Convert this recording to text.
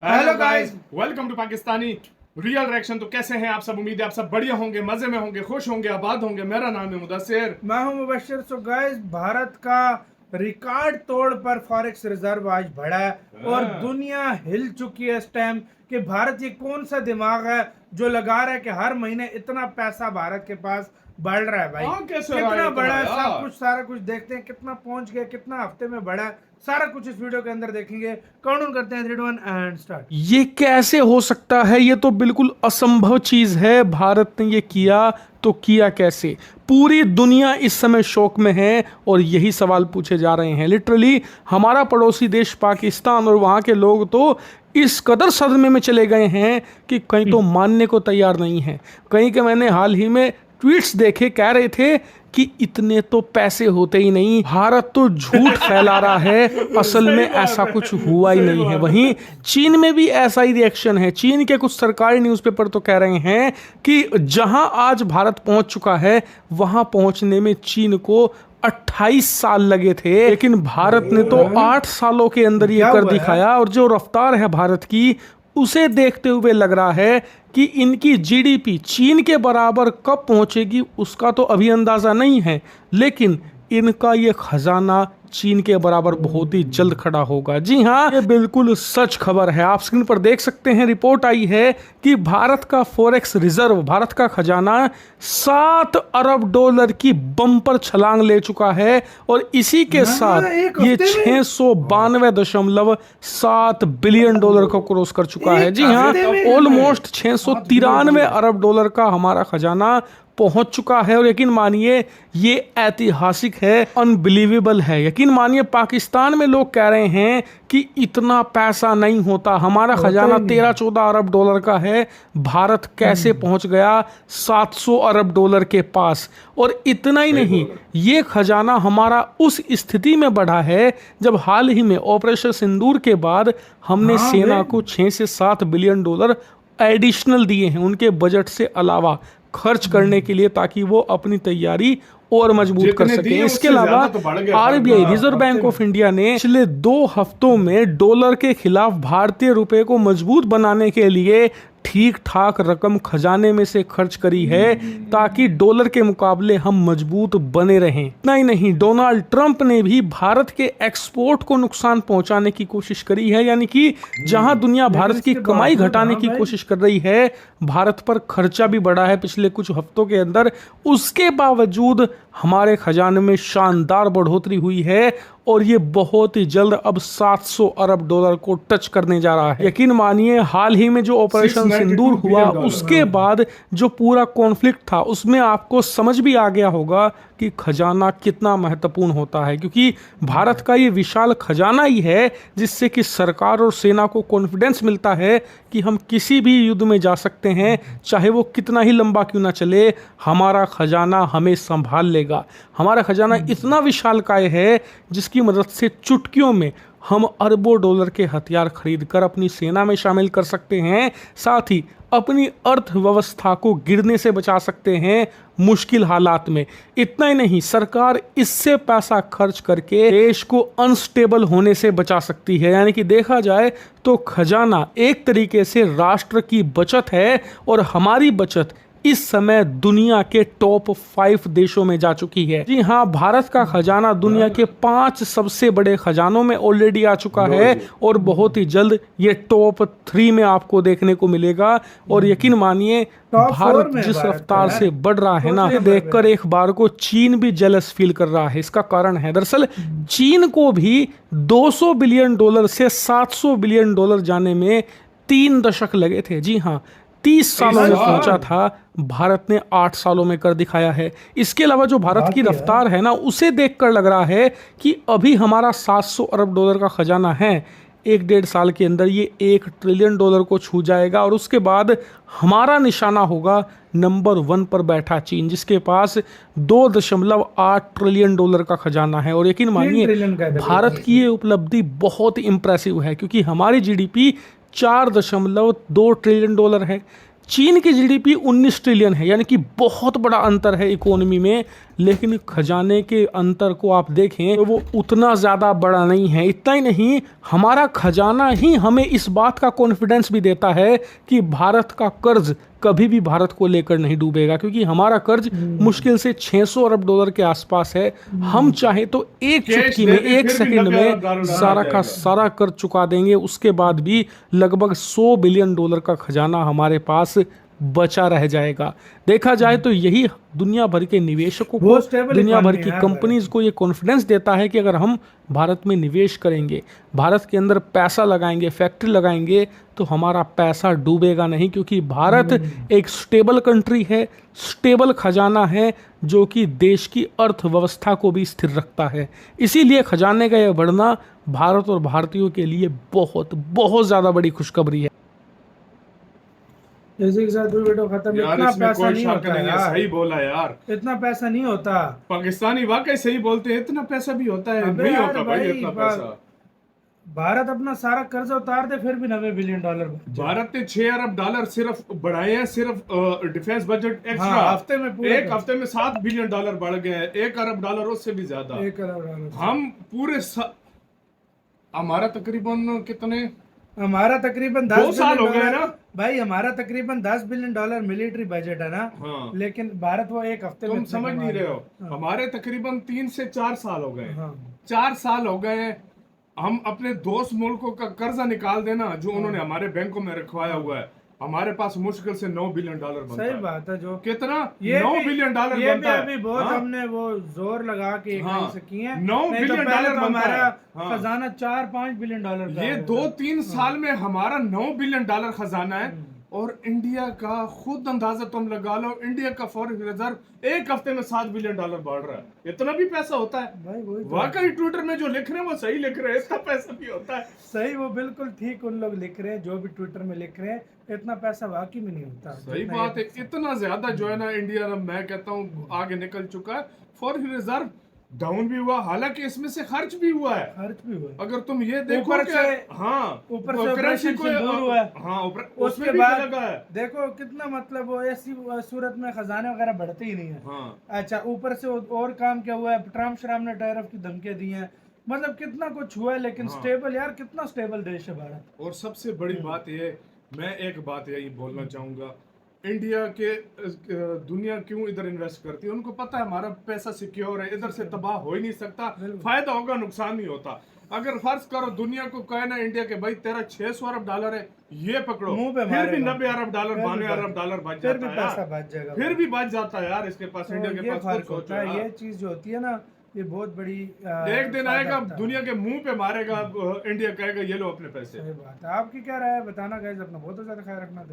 Hello guys, welcome to Pakistani real reaction. तो कैसे हैं आप सब? उम्मीद है आप सब बढ़िया होंगे, मजे में होंगे, खुश होंगे, आबाद होंगे। मेरा नाम है मुदस्सिर। मैं हूं मुबश्शिर। सो गाइस, भारत का रिकॉर्ड तोड़ पर फॉरेक्स रिजर्व आज बढ़ा है और दुनिया हिल चुकी है इस टाइम कि भारत ये कौन सा दिमाग है जो लगा रहा है कि हर महीने इतना पैसा भारत के पास बढ़ रहा है। भाई कैसे रहा कितना है बड़ा है, इतना सब यार? कुछ सारा कुछ देखते हैं, कितना पहुंच गया, कितना हफ्ते में बढ़ा है, सारा कुछ इस वीडियो के अंदर देखेंगे। काउंट करते हैं 3 2 1 एंड स्टार्ट। ये कैसे हो सकता है? ये तो बिल्कुल असंभव चीज है। भारत ने ये किया तो किया कैसे? पूरी दुनिया इस समय शौक में है और यही सवाल पूछे जा रहे हैं। लिटरली हमारा पड़ोसी देश पाकिस्तान और वहाँ के लोग तो इस कदर सदमे में चले गए हैं कि कहीं तो मानने को तैयार नहीं है। कहीं के मैंने हाल ही में ट्वीट्स देखे, कह रहे थे कि इतने तो पैसे होते ही नहीं, भारत तो झूठ फैला रहा है, असल में ऐसा कुछ हुआ ही नहीं है। वहीं चीन में भी ऐसा ही रिएक्शन है। चीन के कुछ सरकारी न्यूज़पेपर तो कह रहे हैं कि जहां आज भारत पहुंच चुका है वहां पहुंचने में चीन को 28 साल लगे थे, लेकिन भारत ने तो 8 सालों के अंदर ये कर दिखाया। और जो रफ्तार है भारत की, उसे देखते हुए लग रहा है कि इनकी जीडीपी चीन के बराबर कब पहुंचेगी उसका तो अभी अंदाजा नहीं है, लेकिन इनका ये खजाना चीन के बराबर बहुत ही जल्द खड़ा होगा। जी हाँ, ये बिल्कुल सच खबर है। आप स्क्रीन पर देख सकते हैं, रिपोर्ट आई है कि भारत का फॉरेक्स रिजर्व, भारत का खजाना 7 अरब डॉलर की बम्पर छलांग ले चुका है और इसी के साथ ये 692.7 बिलियन डॉलर को क्रॉस कर चुका है। जी हाँ, ऑलमोस्ट 693 अरब डॉलर का हमारा खजाना पहुंच चुका है। और यकीन मानिए ये ऐतिहासिक है, अनबिलीवेबल है। यकीन मानिए पाकिस्तान में लोग कह रहे हैं कि इतना पैसा नहीं होता, हमारा खजाना 13-14 अरब डॉलर का है, भारत कैसे पहुंच गया 700 अरब डॉलर के पास। और इतना ही नहीं, ये खजाना हमारा उस स्थिति में बढ़ा है जब हाल ही में ऑपरेशन सिंदूर के बाद हमने सेना को 6 से 7 बिलियन डॉलर एडिशनल दिए हैं उनके बजट से अलावा खर्च करने के लिए, ताकि वो अपनी तैयारी और मजबूत कर सकें। इसके अलावा RBI, reserve bank of India ने पिछले 2 हफ्तों में डॉलर के खिलाफ भारतीय रुपए को मजबूत बनाने के लिए ठीक ठाक रकम खजाने में से खर्च करी है, ताकि डॉलर के मुकाबले हम मजबूत बने रहें। इतना ही नहीं, डोनाल्ड ट्रंप ने भी भारत के एक्सपोर्ट को नुकसान पहुंचाने की कोशिश करी है। यानी कि जहां दुनिया भारत की कमाई घटाने की कोशिश कर रही है, भारत पर खर्चा भी बढ़ा है पिछले कुछ हफ्तों के अंदर। उसके बावजूद हमारे खजाने में शानदार बढ़ोतरी हुई है और ये बहुत ही जल्द अब 700 अरब डॉलर को टच करने जा रहा है। यकीन मानिए हाल ही में जो ऑपरेशन सिंदूर हुआ, उसके बाद जो पूरा कॉन्फ्लिक्ट था, उसमें आपको समझ भी आ गया होगा कि खजाना कितना महत्वपूर्ण होता है, क्योंकि भारत का ये विशाल खजाना ही है जिससे कि सरकार और सेना को कॉन्फिडेंस मिलता है कि हम किसी भी युद्ध में जा सकते हैं, चाहे वो कितना ही लंबा क्यों ना चले, हमारा खजाना हमें संभाल लेगा। हमारा खजाना इतना विशालकाय है जिसकी मदद से चुटकियों में हम अरबों डॉलर के हथियार खरीदकर अपनी सेना में शामिल कर सकते हैं, साथ ही अपनी अर्थव्यवस्था को गिरने से बचा सकते हैं मुश्किल हालात में। इतना ही नहीं, सरकार इससे पैसा खर्च करके देश को अनस्टेबल होने से बचा सकती है। यानी कि देखा जाए तो खजाना एक तरीके से राष्ट्र की बचत है और हमारी बचत इस समय दुनिया के टॉप 5 देशों में जा चुकी है। जी हाँ, भारत का खजाना दुनिया के 5 सबसे बड़े खजानों में ऑलरेडी आ चुका है और बहुत ही जल्द ये टॉप 3 में आपको देखने को मिलेगा। और यकीन मानिए भारत जिस रफ्तार से बढ़ रहा है ना, देखकर एक बार को चीन भी जेलस फील कर रहा है। इसका कारण है दरअसल चीन को भी 200 बिलियन डॉलर से 700 बिलियन डॉलर जाने में 3 दशक लगे थे। जी हाँ, 30 सालों में पहुंचा था, भारत ने 8 सालों में कर दिखाया है। इसके अलावा जो भारत की रफ्तार है ना, उसे देखकर लग रहा है कि अभी हमारा 700 अरब डॉलर का खजाना है, 1-1.5 साल के अंदर ये 1 ट्रिलियन डॉलर को छू जाएगा और उसके बाद हमारा निशाना होगा नंबर 1 पर बैठा चीन, जिसके पास 2.8 ट्रिलियन डॉलर का खजाना है। और यकीन मानिए भारत की ये उपलब्धि बहुत इंप्रेसिव है, क्योंकि हमारी जीडीपी 4.2 ट्रिलियन डॉलर है। चीन की जीडीपी 19 ट्रिलियन है, यानी कि बहुत बड़ा अंतर है इकोनॉमी में, लेकिन खजाने के अंतर को आप देखें तो वो उतना ज़्यादा बड़ा नहीं है। इतना ही नहीं, हमारा खजाना ही हमें इस बात का कॉन्फिडेंस भी देता है कि भारत का कर्ज कभी भी भारत को लेकर नहीं डूबेगा, क्योंकि हमारा कर्ज मुश्किल से 600 अरब डॉलर के आसपास है। हम चाहे तो एक चुटकी में, एक सेकंड में सारा का सारा कर्ज चुका देंगे, उसके बाद भी लगभग 100 बिलियन डॉलर का खजाना हमारे पास बचा रह जाएगा। देखा जाए तो यही दुनिया भर के निवेशकों को, दुनिया भर की कंपनीज को ये कॉन्फिडेंस देता है कि अगर हम भारत में निवेश करेंगे, भारत के अंदर पैसा लगाएंगे, फैक्ट्री लगाएंगे, तो हमारा पैसा डूबेगा नहीं, क्योंकि भारत एक स्टेबल कंट्री है, स्टेबल खजाना है, जो कि देश की अर्थव्यवस्था को भी स्थिर रखता है। इसीलिए खजाने का यह बढ़ना भारत और भारतीयों के लिए बहुत बहुत ज़्यादा बड़ी खुशखबरी है। इसी के साथ वीडियो खत्म। यार इतना इसमें पैसा कोई नहीं शक होता नहीं है, यार, सही बोला यार। इतना पैसा नहीं होता। पाकिस्तानी वाकई सही बोलते हैं, इतना पैसा भी होता है? अबे नहीं यार होता भाई भाई, इतना पैसा। भारत अपना सारा कर्ज उतार दे फिर भी 90 बिलियन डॉलर भारत ने 6 अरब डॉलर सिर्फ बढ़ाए हैं, सिर्फ डिफेंस बजट एक्स्ट्रा। हाँ, हफ्ते में पूरे एक हफ्ते में 7 बिलियन डॉलर बढ़ गए हैं, 1 अरब डॉलर उससे भी ज्यादा। 1 अरब डॉलर हम पूरे हमारा तकरीबन कितने, हमारा तकरीबन 2 साल हो गए ना भाई, हमारा तकरीबन 10 बिलियन डॉलर मिलिट्री बजट है ना। हाँ। लेकिन भारत वो एक हफ्ते में तुम समझ नहीं रहे हो। हाँ। हमारे तकरीबन 3 से 4 साल हो गए। हाँ। 4 साल हो गए हम अपने दोस्त मुल्कों का कर्जा निकाल देना जो उन्होंने हमारे बैंकों में रखवाया हुआ है, हमारे पास मुश्किल से 9 बिलियन डॉलर बनता है। सही बात है। जो कितना, ये 9 बिलियन डॉलर ये बनता है। अभी बहुत हाँ? हमने वो जोर लगा के हाँ, कहीं से किए हैं। 9 नहीं तो बिलियन पहले डॉलर तो बनता हमारा है। हाँ। खजाना 4-5 बिलियन डॉलर का ये है। 2-3 साल में हमारा 9 बिलियन डॉलर खजाना है। और इंडिया का खुद अंदाजा तुम लगा लो, इंडिया का फॉरेन रिजर्व एक हफ्ते में 7 बिलियन डॉलर बढ़ रहा है। इतना भी पैसा होता है भाई? वही तो वाकई ट्विटर में जो लिख रहे हैं वो सही लिख रहे हैं, इतना पैसा भी होता है। सही, वो बिल्कुल ठीक उन लोग लिख रहे हैं जो भी ट्विटर में लिख रहे हैं, इतना पैसा वाकई में नहीं होता। सही बात है, इतना ज्यादा जो है ना इंडिया, मैं कहता हूँ आगे निकल चुका है। फॉरेन रिजर्व डाउन भी हुआ, हालांकि इसमें से खर्च भी हुआ है। खर्च भी हुआ है। अगर तुम ये देखो ऊपर कि से- हाँ, ऊपर से करेंसी ऑपरेशन को सिंदूर हुआ है। हाँ, उसमें उसके भी बाद लगा है। देखो कितना, मतलब वो ऐसी सूरत में खजाने वगैरह बढ़ते ही नहीं है। हाँ। अच्छा, ऊपर से और काम क्या हुआ है, ट्रम्प शराम ने टैरिफ की धमकियां दी हैं, मतलब कितना कुछ हुआ है। लेकिन हाँ। स्टेबल, यार कितना स्टेबल देश है भारत। और सबसे बड़ी बात ये, मैं एक बात यही बोलना चाहूंगा, इंडिया के दुनिया क्यों इधर इन्वेस्ट करती है? उनको पता है हमारा पैसा सिक्योर है, इधर से तबाह हो ही नहीं सकता, फायदा होगा नुकसान नहीं होता। अगर फर्ज करो दुनिया को कहे ना इंडिया के भाई तेरा 600 अरब डॉलर है, ये पकड़ो, मुंह पे फिर भी मारेगा। 90 अरब डॉलर, 92 अरब डॉलर बच फिर भी जाता है पैसा यार। बच जाएगा, फिर भी बच जाता है यार इसके पास, इंडिया के ये पास। फर्क खुद होता सोचो है। यार। ये चीज जो होती है ना, ये बहुत बड़ी एक दिन फायदा आएगा होता है। दुनिया के मुंह पे मारेगा, इंडिया कहेगा ये लो अपने पैसे। सही बात है। आपकी क्या राय है बताना गाइस, अपना बहुत ज्यादा ख्याल रखना।